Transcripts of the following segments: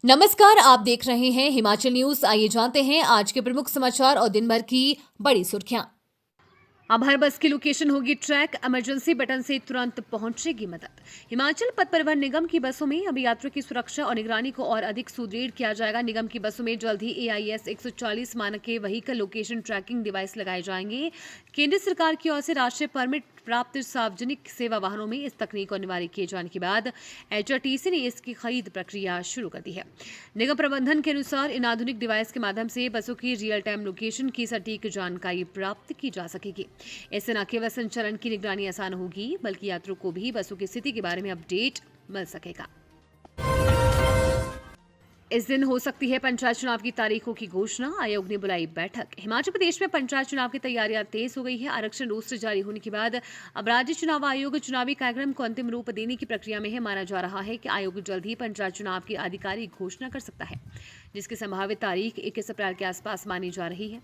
नमस्कार, आप देख रहे हैं हिमाचल न्यूज। आइए जानते हैं आज के प्रमुख समाचार और दिन भर की बड़ी सुर्खियां। अब हर बस की लोकेशन होगी ट्रैक, इमरजेंसी बटन से तुरंत पहुंचेगी मदद। हिमाचल पथ परिवहन निगम की बसों में अब यात्रियों की सुरक्षा और निगरानी को और अधिक सुदृढ़ किया जाएगा। निगम की बसों में जल्द ही AIS 140 मानक के व्हीकल लोकेशन ट्रैकिंग डिवाइस लगाए जाएंगे। केंद्र सरकार की ओर से राष्ट्रीय परमिट प्राप्त सार्वजनिक सेवा वाहनों में इस तकनीक को अनिवार्य किए जाने के बाद HRTC ने इसकी खरीद प्रक्रिया शुरू कर दी है। निगम प्रबंधन के अनुसार इन आधुनिक डिवाइस के माध्यम से बसों की रियल टाइम लोकेशन की सटीक जानकारी प्राप्त की जा सकेगी। इससे न केवल संचालन की निगरानी आसान होगी, बल्कि यात्रियों को भी बसों की स्थिति के बारे में अपडेट मिल सकेगा। इस दिन हो सकती है पंचायत चुनाव की तारीखों की घोषणा। आयोग ने बुलाई बैठक। हिमाचल प्रदेश में पंचायत चुनाव की तैयारियां तेज हो गई है। आरक्षण रोस्टर जारी होने के बाद अब राज्य चुनाव आयोग चुनावी कार्यक्रम को अंतिम रूप देने की प्रक्रिया में है। माना जा रहा है कि आयोग जल्द ही पंचायत चुनाव की आधिकारिक घोषणा कर सकता है, जिसकी संभावित तारीख 21 अप्रैल के आसपास मानी जा रही है।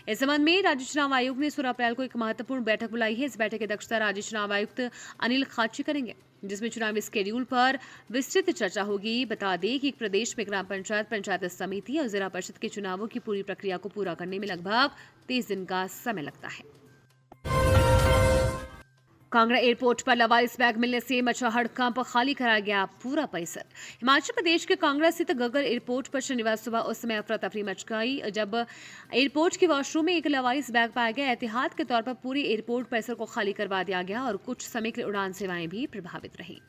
इस संबंध में राज्य चुनाव आयोग ने 16 अप्रैल को एक महत्वपूर्ण बैठक बुलाई है। इस बैठक की अध्यक्षता राज्य चुनाव आयुक्त अनिल खाची करेंगे, जिसमें चुनावी स्केड्यूल पर विस्तृत चर्चा होगी। बता दें कि प्रदेश में ग्राम पंचायत, पंचायत समिति और जिला परिषद के चुनावों की पूरी प्रक्रिया को पूरा करने में लगभग 30 दिन का समय लगता है। कांगड़ा एयरपोर्ट पर लवारिस बैग मिलने से मचा हड़कंप, खाली कराया गया पूरा परिसर। हिमाचल प्रदेश के कांगड़ा स्थित गगन एयरपोर्ट पर शनिवार सुबह उस समय अफरा तफरी मच गई जब एयरपोर्ट के वॉशरूम में एक लवारिस बैग पाया गया। एहतियात के तौर पर पूरे एयरपोर्ट परिसर को खाली करवा दिया गया और कुछ समय के लिए उड़ान सेवाएं भी प्रभावित रही।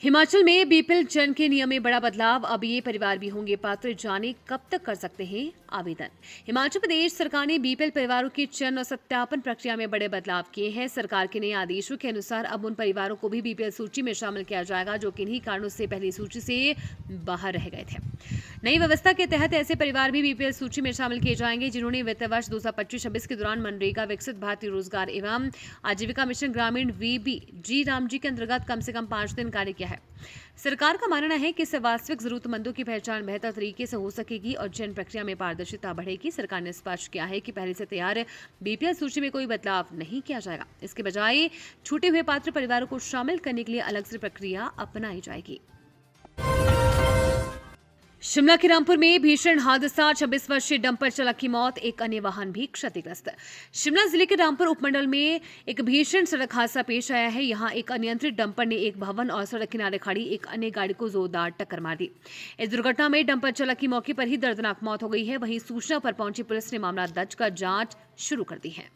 हिमाचल में BPL जन के नियम में बड़ा बदलाव। अब ये परिवार भी होंगे पात्र। जाने कब तक कर सकते हैं आवेदन। हिमाचल प्रदेश सरकार ने BPL परिवारों की चयन और सत्यापन प्रक्रिया में बड़े बदलाव किए हैं। सरकार के नए आदेशों के अनुसार अब उन परिवारों को भी BPL सूची में शामिल किया जाएगा जो किन्हीं कारणों से पहली सूची से बाहर रह गए थे। नई व्यवस्था के तहत ऐसे परिवार भी BPL सूची में शामिल किए जाएंगे जिन्होंने वित्त वर्ष 2025-26 के दौरान मनरेगा, विकसित भारतीय रोजगार एवं आजीविका मिशन ग्रामीण VBG रामजी के अंतर्गत कम से कम 5 दिन कार्य किया है। सरकार का मानना है कि इससे वास्तविक जरूरतमंदों की पहचान बेहतर तरीके से हो सकेगी और चयन प्रक्रिया में पारदर्शिता बढ़ेगी। सरकार ने स्पष्ट किया है कि पहले से तैयार BPL सूची में कोई बदलाव नहीं किया जाएगा। इसके बजाय छूटे हुए पात्र परिवारों को शामिल करने के लिए अलग से प्रक्रिया अपनाई जाएगी। शिमला के रामपुर में भीषण हादसा, 26 वर्षीय डंपर चालक की मौत, एक अन्य वाहन भी क्षतिग्रस्त। शिमला जिले के रामपुर उपमंडल में एक भीषण सड़क हादसा पेश आया है। यहां एक अनियंत्रित डंपर ने एक भवन और सड़क किनारे खड़ी एक अन्य गाड़ी को जोरदार टक्कर मार दी। इस दुर्घटना में डंपर चालक की मौके पर ही दर्दनाक मौत हो गई है। वहीं सूचना पर पहुंची पुलिस ने मामला दर्ज कर जांच शुरू कर दी है।